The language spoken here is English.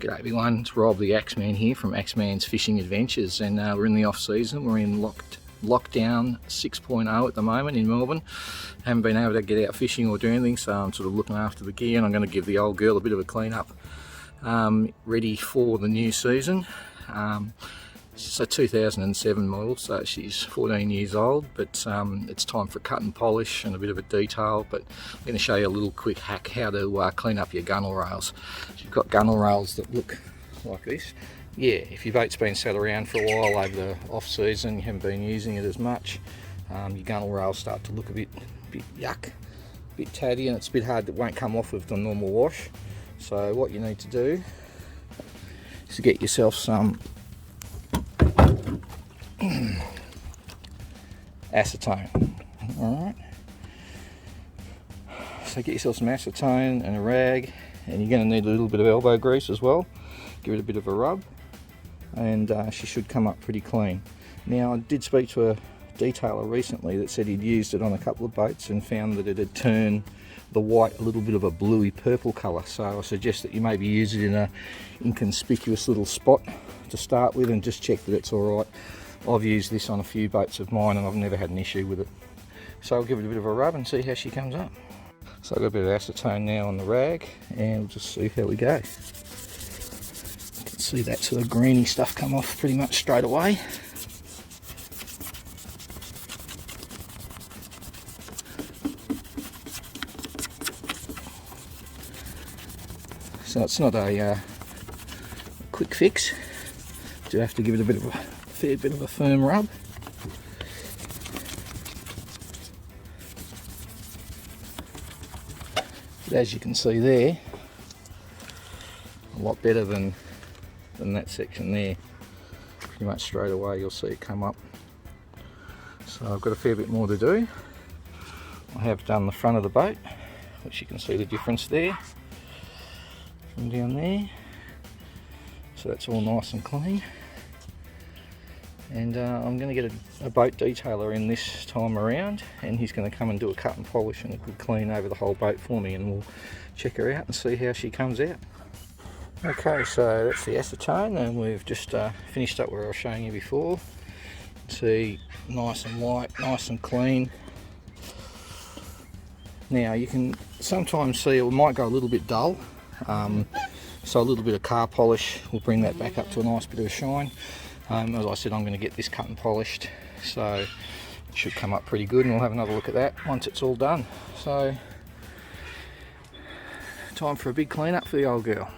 G'day everyone, it's Rob the Axeman here from Axeman's Fishing Adventures, and we're in the off season. We're in lockdown 6.0 at the moment in Melbourne. Haven't been able to get out fishing or do anything, so I'm sort of looking after the gear, and I'm going to give the old girl a bit of a clean up, ready for the new season. It's a 2007 model, so she's 14 years old, but it's time for cut and polish and a bit of a detail. But I'm going to show you a little quick hack how to clean up your gunnel rails. You've got gunnel rails that look like this. Yeah, if your boat's been sat around for a while over the off season, you haven't been using it as much, your gunnel rails start to look a bit yuck, a bit tatty, and it's a bit hard, it won't come off with the normal wash. So what you need to do is to get yourself some acetone. Alright, so get yourself some acetone and a rag, and you're going to need a little bit of elbow grease as well. Give it a bit of a rub, and she should come up pretty clean. Now, I did speak to a detailer recently that said he'd used it on a couple of boats and found that it had turned the white a little bit of a bluey purple colour, so I suggest that you maybe use it in a inconspicuous little spot to start with and just check that it's alright. I've used this on a few boats of mine and I've never had an issue with it. So I'll give it a bit of a rub and see how she comes up. So I've got a bit of acetone now on the rag, and we'll just see how we go. You can see that sort of greeny stuff come off pretty much straight away. So it's not a quick fix. Do have to give it a fair bit of a firm rub. But as you can see there, a lot better than that section there. Pretty much straight away you'll see it come up. So I've got a fair bit more to do. I have done the front of the boat, which you can see the difference there from down there. So that's all nice and clean. And I'm going to get a boat detailer in this time around, and he's going to come and do a cut and polish and a good clean over the whole boat for me, and we'll check her out and see how she comes out. Okay, so that's the acetone, and we've just finished up where I was showing you before. See, nice and white, nice and clean. Now you can sometimes see it might go a little bit dull, so a little bit of car polish will bring that back up to a nice bit of a shine. As I said, I'm going to get this cut and polished, so it should come up pretty good, and we'll have another look at that once it's all done. So, time for a big clean up for the old girl.